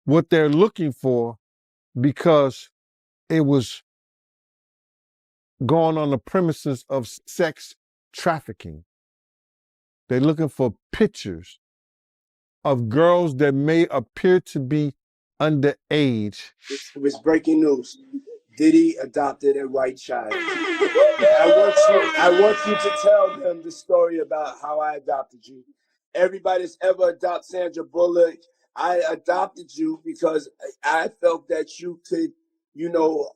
what they're looking for because it was going on the premises of sex trafficking. They're looking for pictures of girls that may appear to be underage. It was breaking news. Diddy adopted a white child. I want you to tell them the story about how I adopted you. Everybody that's ever adopted Sandra Bullock, I adopted you because I felt that you could, you know,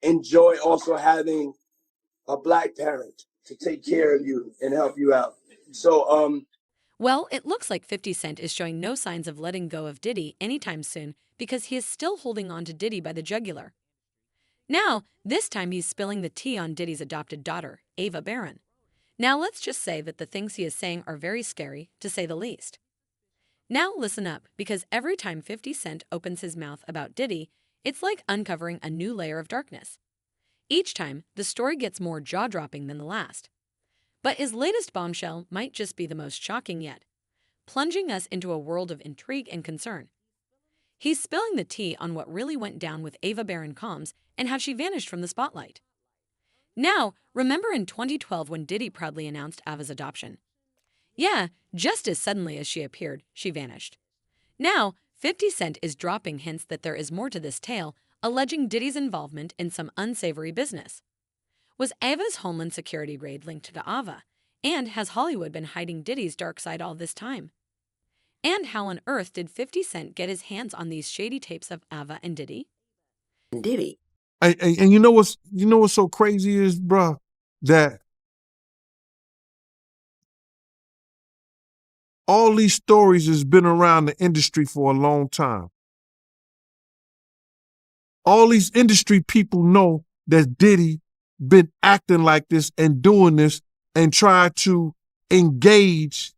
enjoy also having a black parent to take care of you and help you out. So, Well, it looks like 50 Cent is showing no signs of letting go of Diddy anytime soon because he is still holding on to Diddy by the jugular. Now, this time he's spilling the tea on Diddy's adopted daughter, Ava Barron. Now, let's just say that the things he is saying are very scary, to say the least. Now, listen up, because every time 50 Cent opens his mouth about Diddy, it's like uncovering a new layer of darkness. Each time, the story gets more jaw-dropping than the last. But his latest bombshell might just be the most shocking yet, plunging us into a world of intrigue and concern. He's spilling the tea on what really went down with Ava Barron Combs and how she vanished from the spotlight. Now, remember in 2012 when Diddy proudly announced Ava's adoption? Yeah, just as suddenly as she appeared, she vanished. Now, 50 Cent is dropping hints that there is more to this tale, alleging Diddy's involvement in some unsavory business. Was Ava's Homeland Security raid linked to Ava? And has Hollywood been hiding Diddy's dark side all this time? And how on earth did 50 Cent get his hands on these shady tapes of Ava and Diddy? Diddy. And you know what's so crazy is, bruh, that all these stories has been around the industry for a long time. All these industry people know that Diddy been acting like this and doing this and try to engage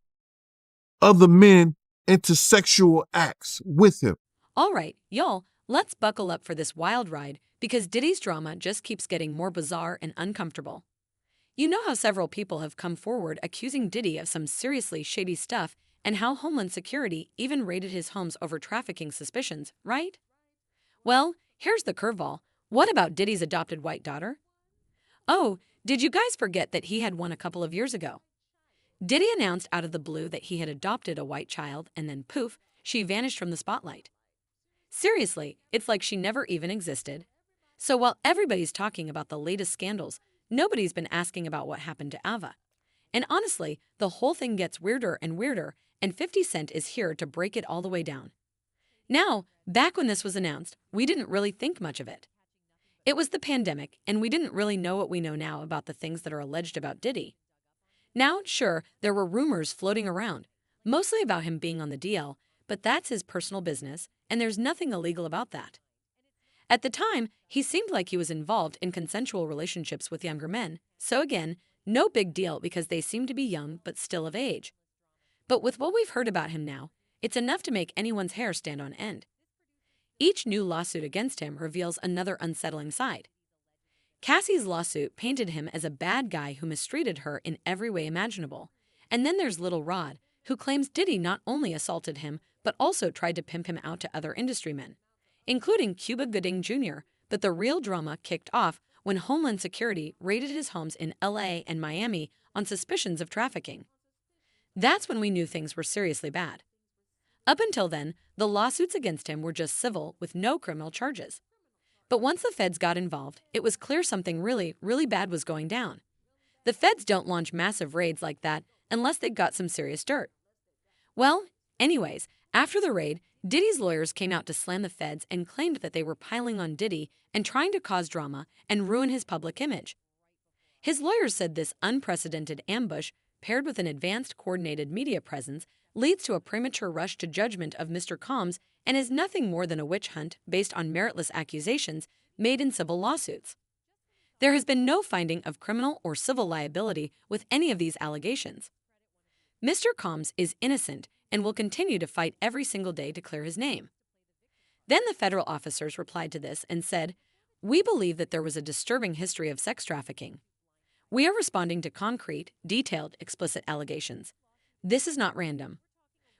other men into sexual acts with him. All right, y'all, let's buckle up for this wild ride because Diddy's drama just keeps getting more bizarre and uncomfortable. You know how several people have come forward accusing Diddy of some seriously shady stuff and how Homeland Security even raided his homes over trafficking suspicions, right? Well, here's the curveball. What about Diddy's adopted white daughter? Oh, did you guys forget that he had one a couple of years ago? Diddy announced out of the blue that he had adopted a white child and then poof, she vanished from the spotlight. Seriously, it's like she never even existed. So while everybody's talking about the latest scandals, nobody's been asking about what happened to Ava. And honestly, the whole thing gets weirder and weirder, and 50 Cent is here to break it all the way down. Now, back when this was announced, we didn't really think much of it. It was the pandemic, and we didn't really know what we know now about the things that are alleged about Diddy. Now, sure, there were rumors floating around, mostly about him being on the DL, but that's his personal business, and there's nothing illegal about that. At the time, he seemed like he was involved in consensual relationships with younger men, so again, no big deal because they seem to be young but still of age. But with what we've heard about him now, it's enough to make anyone's hair stand on end. Each new lawsuit against him reveals another unsettling side. Cassie's lawsuit painted him as a bad guy who mistreated her in every way imaginable. And then there's Little Rod, who claims Diddy not only assaulted him, but also tried to pimp him out to other industry men, including Cuba Gooding Jr., but the real drama kicked off when Homeland Security raided his homes in LA and Miami on suspicions of trafficking. That's when we knew things were seriously bad. Up until then, the lawsuits against him were just civil with no criminal charges. But once the feds got involved, it was clear something really, really bad was going down. The feds don't launch massive raids like that unless they got some serious dirt. Well, anyways, after the raid, Diddy's lawyers came out to slam the feds and claimed that they were piling on Diddy and trying to cause drama and ruin his public image. His lawyers said this unprecedented ambush, paired with an advanced coordinated media presence, leads to a premature rush to judgment of Mr. Combs and is nothing more than a witch hunt based on meritless accusations made in civil lawsuits. There has been no finding of criminal or civil liability with any of these allegations. Mr. Combs is innocent and will continue to fight every single day to clear his name. Then the federal officers replied to this and said, "We believe that there was a disturbing history of sex trafficking. We are responding to concrete, detailed, explicit allegations. This is not random.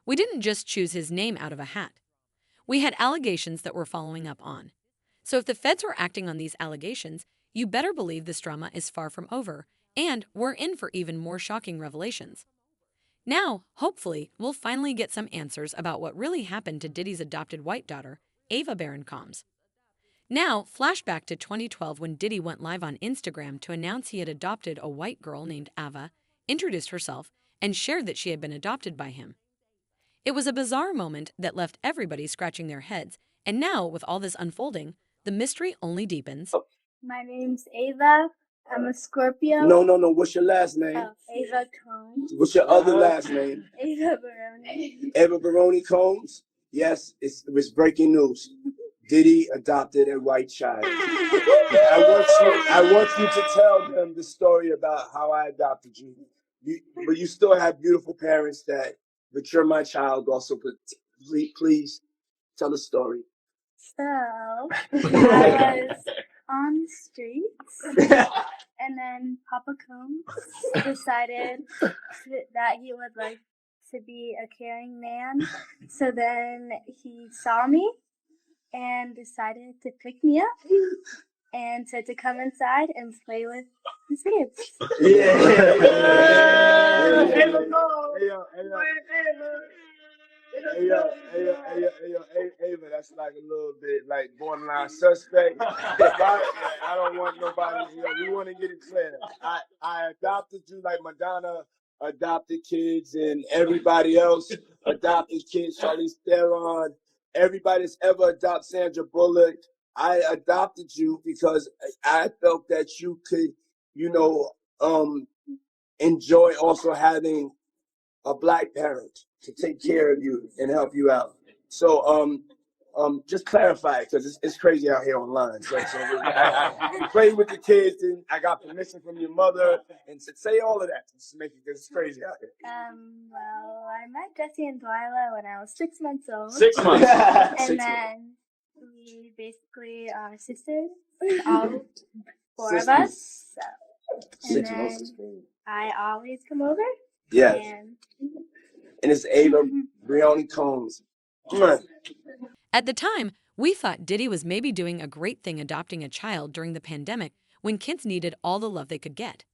We didn't just choose his name out of a hat. We had allegations that we're following up on. So if the feds were acting on these allegations, you better believe this drama is far from over, and we're in for even more shocking revelations. Now, hopefully, we'll finally get some answers about what really happened to Diddy's adopted white daughter, Ava Baron Combs. Now, flashback to 2012 when Diddy went live on Instagram to announce he had adopted a white girl named Ava, introduced herself, and shared that she had been adopted by him. It was a bizarre moment that left everybody scratching their heads, and now, with all this unfolding, the mystery only deepens. My name's Ava. I'm a Scorpio. No. What's your last name? Oh, Ava Combs. What's your other last name? Ava Baroni. Eva Baroni Combs? Yes, it was breaking news. Diddy adopted a white child. I want you to tell them the story about how I adopted you. But you still have beautiful parents but you're my child also. But please tell the story. So, I was on the streets, and then Papa Combs decided that he would like to be a caring man. So then he saw me and decided to pick me up and said to come inside and play with his kids. Ava, that's like a little bit like borderline suspect. I don't want nobody, we want to get it clear. I adopted you like Madonna adopted kids and everybody else adopted kids, Charlize Theron, everybody that's ever adopted Sandra Bullock. I adopted you because I felt that you could, enjoy also having a black parent to take care of you and help you out. So, just clarify it because it's crazy out here online. So I played with the kids and I got permission from your mother and said, say all of that just to make it because it's crazy out here. Well, I met Jesse and Delilah when I was 6 months old. 6 months. And then we basically are sisters, all four of us. So. And then I always come over. Yes. And it's Ava Baroni Combs. At the time, we thought Diddy was maybe doing a great thing adopting a child during the pandemic when kids needed all the love they could get.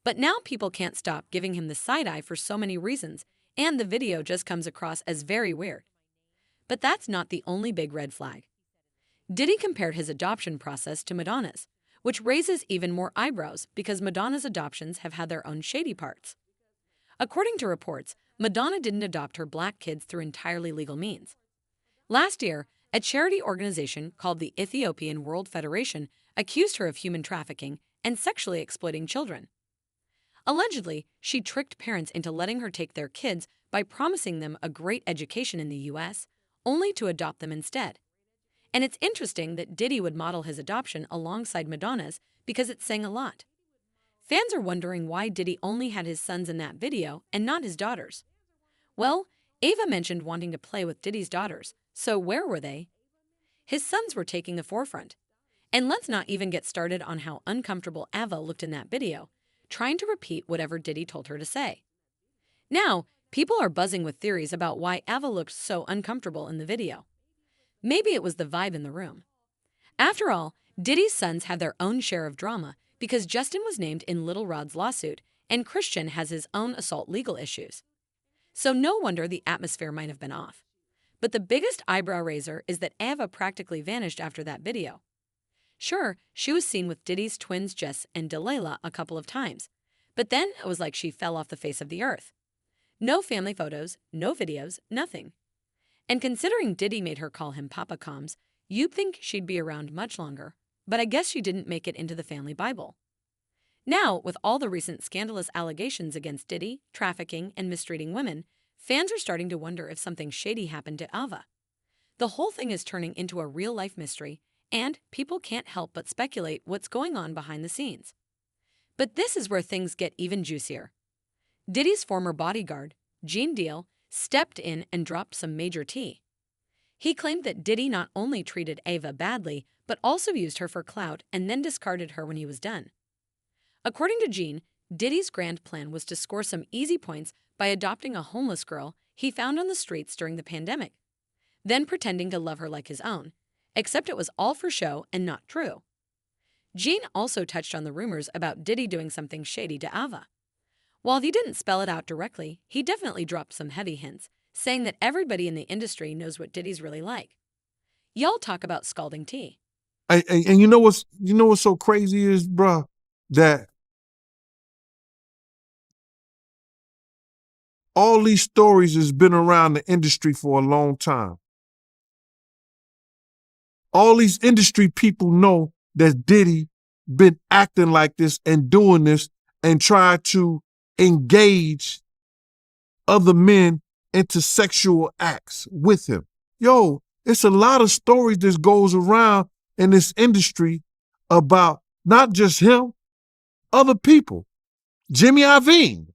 But now people can't stop giving him the side eye for so many reasons, and the video just comes across as very weird. But that's not the only big red flag. Diddy compared his adoption process to Madonna's, which raises even more eyebrows because Madonna's adoptions have had their own shady parts. According to reports, Madonna didn't adopt her black kids through entirely legal means. Last year, a charity organization called the Ethiopian World Federation accused her of human trafficking and sexually exploiting children. Allegedly, she tricked parents into letting her take their kids by promising them a great education in the U.S., only to adopt them instead. And it's interesting that Diddy would model his adoption alongside Madonna's because it's saying a lot. Fans are wondering why Diddy only had his sons in that video and not his daughters. Well, Ava mentioned wanting to play with Diddy's daughters, so where were they? His sons were taking the forefront. And let's not even get started on how uncomfortable Ava looked in that video, trying to repeat whatever Diddy told her to say. Now, people are buzzing with theories about why Ava looked so uncomfortable in the video. Maybe it was the vibe in the room. After all, Diddy's sons have their own share of drama because Justin was named in Little Rod's lawsuit and Christian has his own assault legal issues. So no wonder the atmosphere might have been off. But the biggest eyebrow raiser is that Ava practically vanished after that video. Sure, she was seen with Diddy's twins Jess and Delilah a couple of times, but then it was like she fell off the face of the earth. No family photos, no videos, nothing. And considering Diddy made her call him Papa Combs, you'd think she'd be around much longer, but I guess she didn't make it into the family Bible. Now, with all the recent scandalous allegations against Diddy, trafficking, and mistreating women, fans are starting to wonder if something shady happened to Ava. The whole thing is turning into a real-life mystery, and people can't help but speculate what's going on behind the scenes. But this is where things get even juicier. Diddy's former bodyguard, Gene Deal, stepped in and dropped some major tea. He claimed that Diddy not only treated Ava badly, but also used her for clout and then discarded her when he was done. According to Gene, Diddy's grand plan was to score some easy points by adopting a homeless girl he found on the streets during the pandemic. then pretending to love her like his own, except it was all for show and not true. Gene also touched on the rumors about Diddy doing something shady to Ava. While he didn't spell it out directly, he definitely dropped some heavy hints, saying that everybody in the industry knows what Diddy's really like. Y'all talk about scalding tea. And you know what's so crazy is, bruh, that all these stories has been around the industry for a long time. All these industry people know that Diddy been acting like this and doing this and try to engage other men into sexual acts with him. Yo, it's a lot of stories that goes around in this industry about not just him, other people. Jimmy Iovine.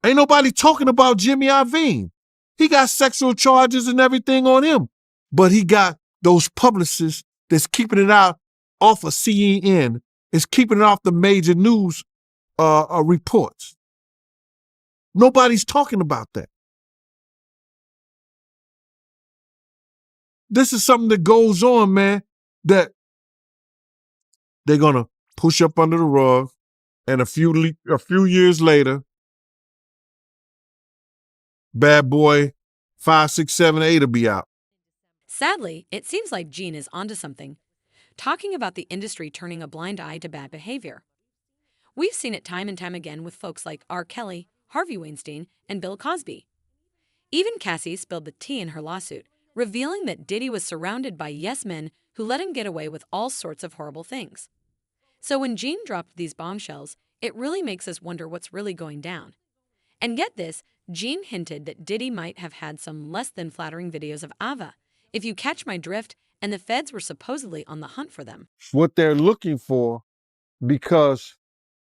Ain't nobody talking about Jimmy Iovine. He got sexual charges and everything on him, but he got those publicists that's keeping it out off of CNN, is keeping it off the major news reports. Nobody's talking about that. This is something that goes on, man, that they're gonna push up under the rug, and a few years later, Bad Boy 5, 6, 7, 8 will be out. Sadly, it seems like Gene is onto something, talking about the industry turning a blind eye to bad behavior. We've seen it time and time again with folks like R. Kelly, Harvey Weinstein, and Bill Cosby. Even Cassie spilled the tea in her lawsuit, revealing that Diddy was surrounded by yes men who let him get away with all sorts of horrible things. So when Gene dropped these bombshells, it really makes us wonder what's really going down. And get this, Gene hinted that Diddy might have had some less than flattering videos of Ava, if you catch my drift, and the feds were supposedly on the hunt for them. What they're looking for, because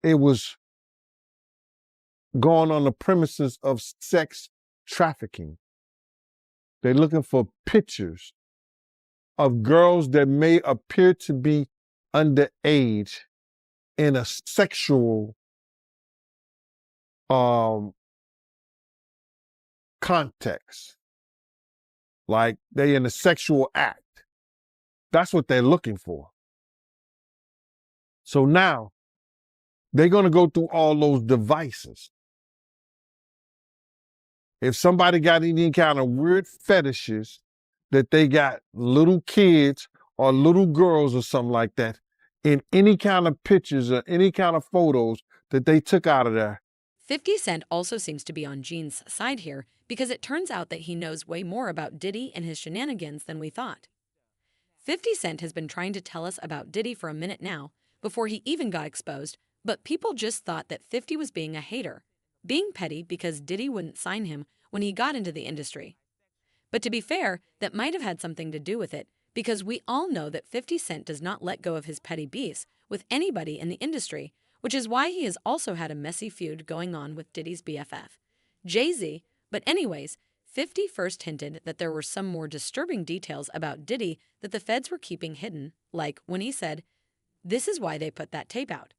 it was going on the premises of sex trafficking. They're looking for pictures of girls that may appear to be underage in a sexual context. Like they in a sexual act. That's what they're looking for. So now they're going to go through all those devices. If somebody got any kind of weird fetishes that they got little kids or little girls or something like that in any kind of pictures or any kind of photos that they took out of there. 50 Cent also seems to be on Gene's side here because it turns out that he knows way more about Diddy and his shenanigans than we thought. 50 Cent has been trying to tell us about Diddy for a minute now, before he even got exposed, but people just thought that 50 was being a hater, being petty because Diddy wouldn't sign him when he got into the industry. But to be fair, that might have had something to do with it, because we all know that 50 Cent does not let go of his petty beefs with anybody in the industry, which is why he has also had a messy feud going on with Diddy's BFF, Jay-Z. But anyways, 50 first hinted that there were some more disturbing details about Diddy that the feds were keeping hidden, like when he said, "This is why they put that tape out.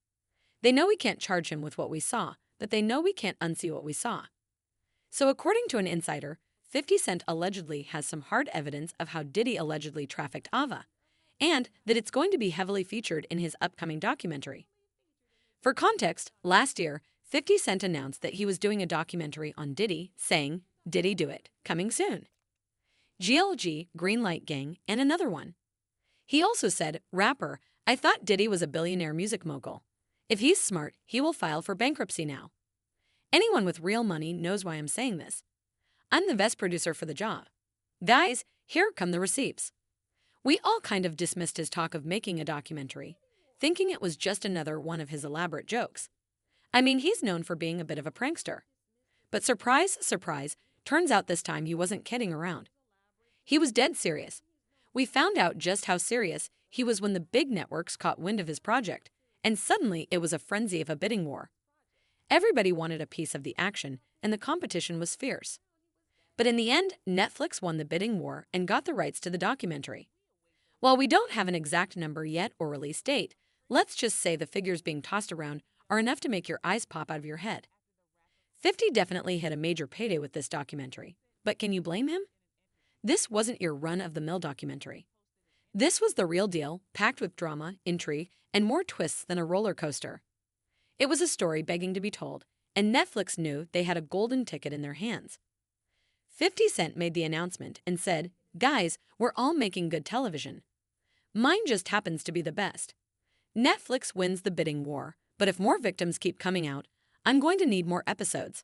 They know we can't charge him with what we saw, but they know we can't unsee what we saw." So according to an insider, 50 Cent allegedly has some hard evidence of how Diddy allegedly trafficked Ava, and that it's going to be heavily featured in his upcoming documentary. For context, last year, 50 Cent announced that he was doing a documentary on Diddy, saying, "Diddy Do It, coming soon." GLG, Greenlight Gang, and another one. He also said, "Rapper, I thought Diddy was a billionaire music mogul. If he's smart, he will file for bankruptcy now." Anyone with real money knows why I'm saying this. I'm the best producer for the job. Guys, here come the receipts. We all kind of dismissed his talk of making a documentary, thinking it was just another one of his elaborate jokes. I mean, he's known for being a bit of a prankster. But surprise, surprise, turns out this time he wasn't kidding around. He was dead serious. We found out just how serious he was when the big networks caught wind of his project, and suddenly it was a frenzy of a bidding war. Everybody wanted a piece of the action, and the competition was fierce. But in the end, Netflix won the bidding war and got the rights to the documentary. While we don't have an exact number yet or release date, let's just say the figures being tossed around are enough to make your eyes pop out of your head. 50 definitely hit a major payday with this documentary, but can you blame him? This wasn't your run-of-the-mill documentary. This was the real deal, packed with drama, intrigue, and more twists than a roller coaster. It was a story begging to be told, and Netflix knew they had a golden ticket in their hands. 50 Cent made the announcement and said, "Guys, we're all making good television. Mine just happens to be the best." Netflix wins the bidding war, but if more victims keep coming out, I'm going to need more episodes.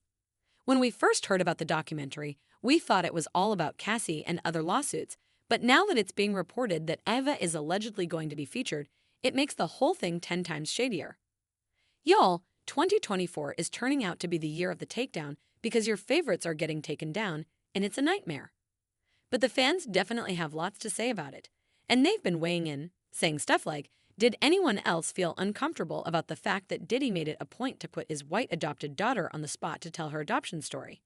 When we first heard about the documentary, we thought it was all about Cassie and other lawsuits, but now that it's being reported that Eva is allegedly going to be featured, it makes the whole thing 10 times shadier. Y'all, 2024 is turning out to be the year of the takedown because your favorites are getting taken down, and it's a nightmare. But the fans definitely have lots to say about it, and they've been weighing in, saying stuff like, did anyone else feel uncomfortable about the fact that Diddy made it a point to put his white adopted daughter on the spot to tell her adoption story?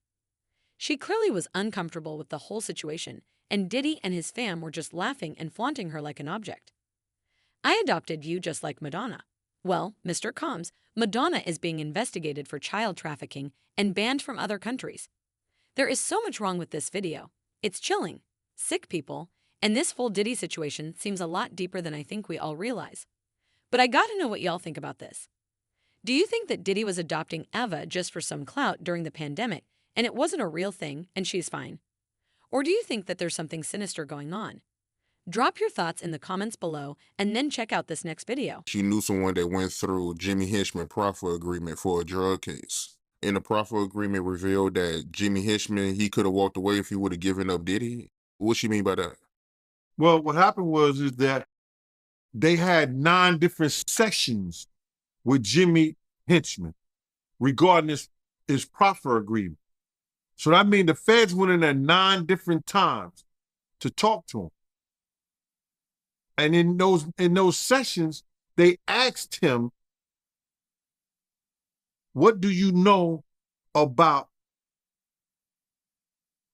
She clearly was uncomfortable with the whole situation, and Diddy and his fam were just laughing and flaunting her like an object. I adopted you just like Madonna. Well, Mr. Combs, Madonna is being investigated for child trafficking and banned from other countries. There is so much wrong with this video. It's chilling. Sick people. And this whole Diddy situation seems a lot deeper than I think we all realize. But I gotta know what y'all think about this. Do you think that Diddy was adopting Eva just for some clout during the pandemic and it wasn't a real thing and she's fine? Or do you think that there's something sinister going on? Drop your thoughts in the comments below and then check out this next video. She knew someone that went through Jimmy Hinchman proffer agreement for a drug case. And the proffer agreement revealed that Jimmy Hinchman, he could have walked away if he would have given up Diddy. What she mean by that? Well, what happened was is that they had 9 different sessions with Jimmy Hinchman regarding his proffer agreement. So that means the feds went in there 9 different times to talk to him. And in those sessions, they asked him, what do you know about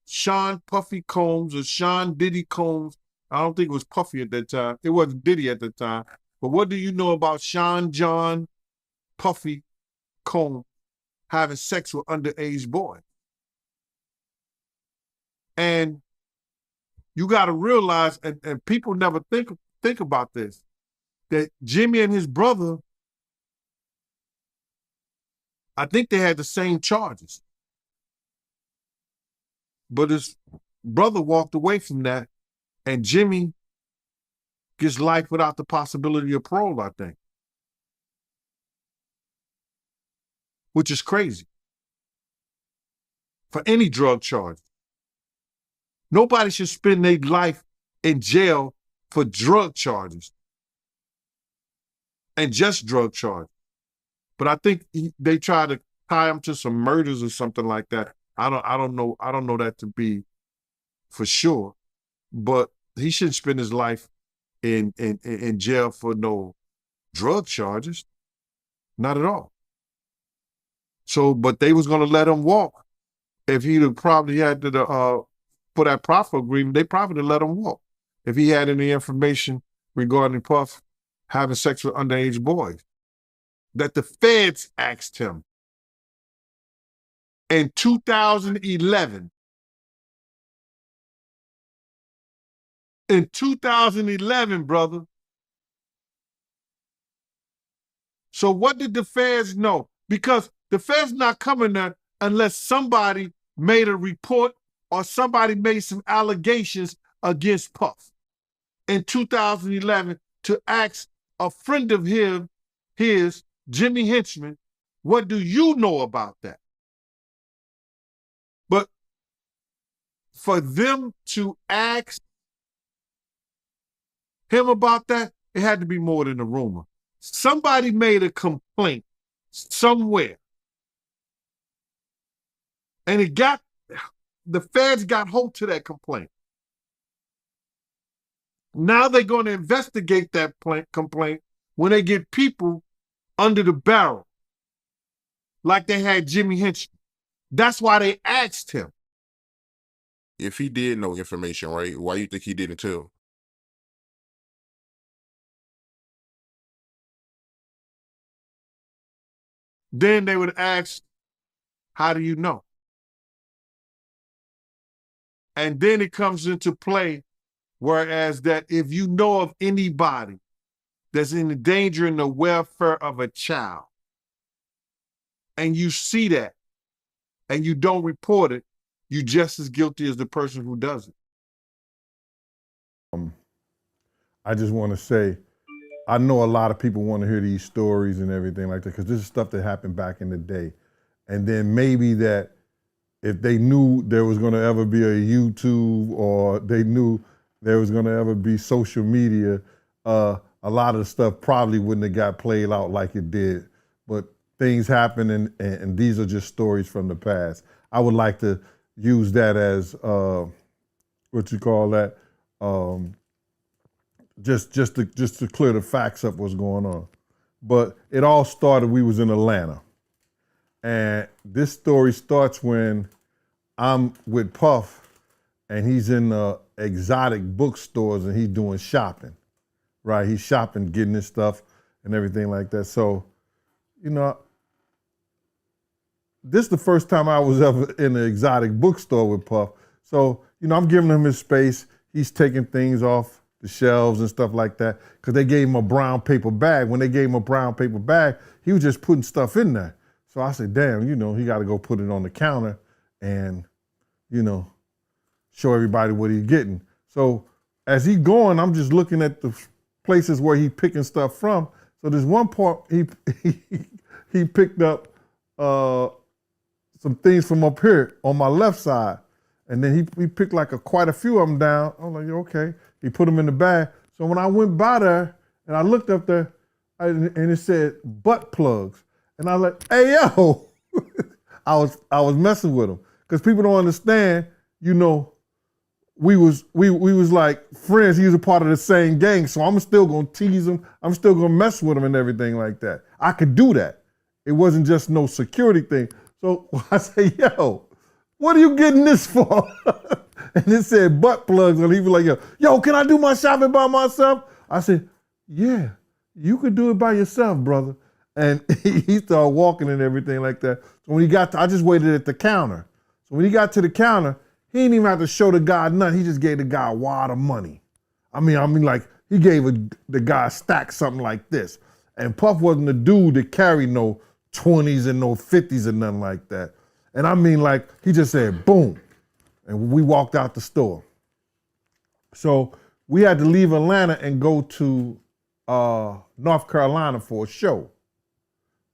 Sean Puffy Combs or Sean Diddy Combs? I don't think it was Puffy at that time. It wasn't Diddy at the time. But what do you know about Sean John Puffy Combs having sex with underage boys? And you got to realize, and people never think about this, that Jimmy and his brother, I think they had the same charges. But his brother walked away from that, and Jimmy gets life without the possibility of parole, I think. Which is crazy. For any drug charge. Nobody should spend their life in jail for drug charges. And just drug charges. But I think they try to tie him to some murders or something like that. I don't know that to be for sure. But he shouldn't spend his life in jail for no drug charges. Not at all. So, but they was gonna let him walk. If he'd have probably had to for that proffer agreement, they probably would have let him walk. If he had any information regarding Puff having sex with underage boys. That the feds asked him in 2011. In 2011, brother. So what did the feds know? Because the feds not coming there unless somebody made a report or somebody made some allegations against Puff in 2011 to ask a friend of his, Jimmy Hinchman, what do you know about that? But for them to ask him about that, it had to be more than a rumor. Somebody made a complaint somewhere. And the feds got hold to that complaint. Now they're going to investigate that complaint when they get people under the barrel, like they had Jimmy Hinchman. That's why they asked him. If he did know information, right, why you think he didn't tell? Then they would ask, how do you know? And then it comes into play, whereas that if you know of anybody that's in the danger in the welfare of a child, and you see that, and you don't report it, you're just as guilty as the person who does it. I just want to say, I know a lot of people want to hear these stories and everything like that, because this is stuff that happened back in the day. And then maybe that if they knew there was going to ever be a YouTube, or they knew there was going to ever be social media, a lot of the stuff probably wouldn't have got played out like it did. But things happen, and these are just stories from the past. I would like to use that as, what you call that, just to clear the facts up what's going on. But it all started, we was in Atlanta. And this story starts when I'm with Puff, and he's in the exotic bookstores, and he's doing shopping, right? He's shopping, getting his stuff and everything like that. So, you know, this is the first time I was ever in an exotic bookstore with Puff. So, you know, I'm giving him his space. He's taking things off the shelves and stuff like that, because they gave him a brown paper bag. When they gave him a brown paper bag, he was just putting stuff in there. So I said, damn, you know, he got to go put it on the counter and, you know, show everybody what he's getting. So as he going, I'm just looking at the places where he picking stuff from. So there's one part he picked up some things from up here on my left side. And then he picked like quite a few of them down. I was like, okay. He put them in the bag. So when I went by there and I looked up there, and it said butt plugs. And I was like, hey, yo. I was messing with him. Because people don't understand, you know, we was like friends. He was a part of the same gang. So I'm still gonna tease him. I'm still gonna mess with him and everything like that. I could do that. It wasn't just no security thing. So I say, yo, what are you getting this for? And it said butt plugs, and he was like, yo, can I do my shopping by myself? I said, yeah, you could do it by yourself, brother. And he started walking and everything like that. So when he got I just waited at the counter. So when he got to the counter, he didn't even have to show the guy nothing. He just gave the guy a wad of money. I mean, like, he gave the guy a stack something like this. And Puff wasn't the dude that carried no 20s and no 50s and nothing like that. And I mean, like, he just said, boom. And we walked out the store. So we had to leave Atlanta and go to North Carolina for a show.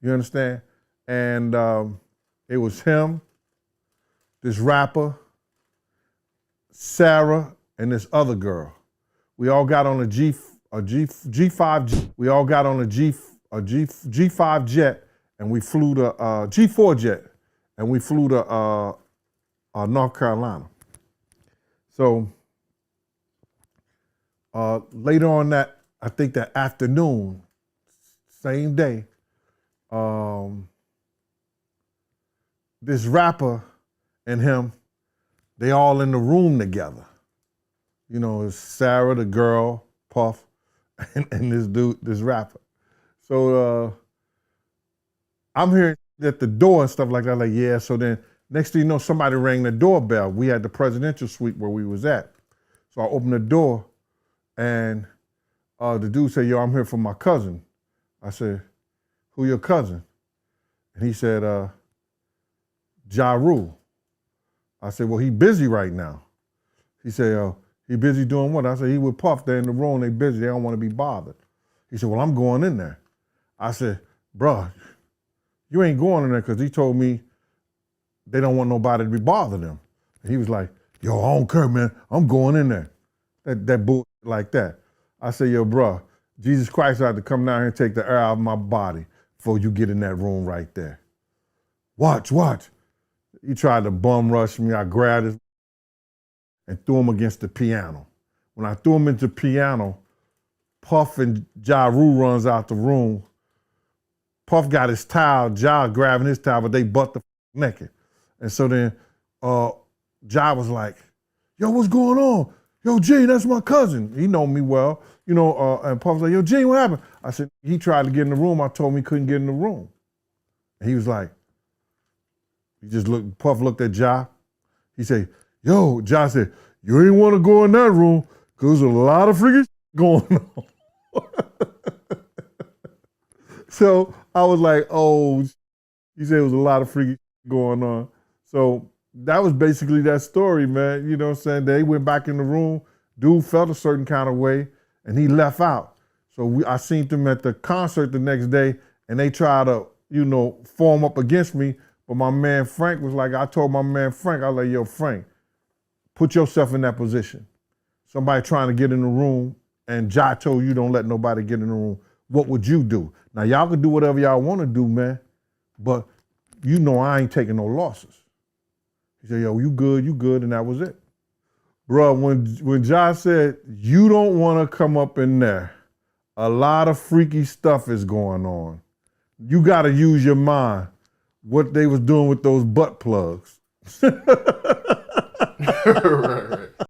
You understand? And it was him, this rapper, Sarah, and this other girl. We all got on a G5. We all got on a G5 jet, and we flew to G4 jet, and we flew to North Carolina. So later on that, I think that afternoon, same day, this rapper and him, they all in the room together. You know, it's Sarah, the girl, Puff, and this dude, this rapper. So I'm hearing at the door and stuff like that, like, yeah, so then next thing you know, somebody rang the doorbell. We had the presidential suite where we was at. So I opened the door, and the dude said, yo, I'm here for my cousin. I said, who your cousin? And he said, Ja Rule. I said, well, he busy right now. He said, he busy doing what? I said, he with Puff, they're in the room, they busy, they don't want to be bothered. He said, well, I'm going in there. I said, bruh, you ain't going in there, because he told me they don't want nobody to be bothering them. And he was like, yo, I don't care, man, I'm going in there. That bull like that. I said, yo, bruh, Jesus Christ had to come down here and take the air out of my body before you get in that room right there. Watch. He tried to bum rush me. I grabbed his and threw him against the piano. When I threw him into the piano, Puff and Ja Rule runs out the room. Puff got his towel, Ja grabbing his towel, but they butt the naked. And so then Ja was like, yo, what's going on? Yo, Gene, that's my cousin. He know me well. You know, and Puff was like, yo, Gene, what happened? I said, he tried to get in the room. I told him he couldn't get in the room. And he was like, Puff looked at Ja. He said, yo, Josh said, you ain't want to go in that room because there's a lot of freaking going on. So I was like, oh, he said it was a lot of freaking going on. So that was basically that story, man. You know what I'm saying? They went back in the room. Dude felt a certain kind of way, and he left out. So I seen them at the concert the next day, and they tried to, form up against me. But my man Frank was like, I told my man Frank, I was like, yo, Frank, put yourself in that position. Somebody trying to get in the room, and Jai told you don't let nobody get in the room. What would you do? Now, y'all can do whatever y'all want to do, man, but I ain't taking no losses. He said, yo, you good, and that was it. Bro, when Josh said, you don't want to come up in there, a lot of freaky stuff is going on. You got to use your mind. What they was doing with those butt plugs. Right.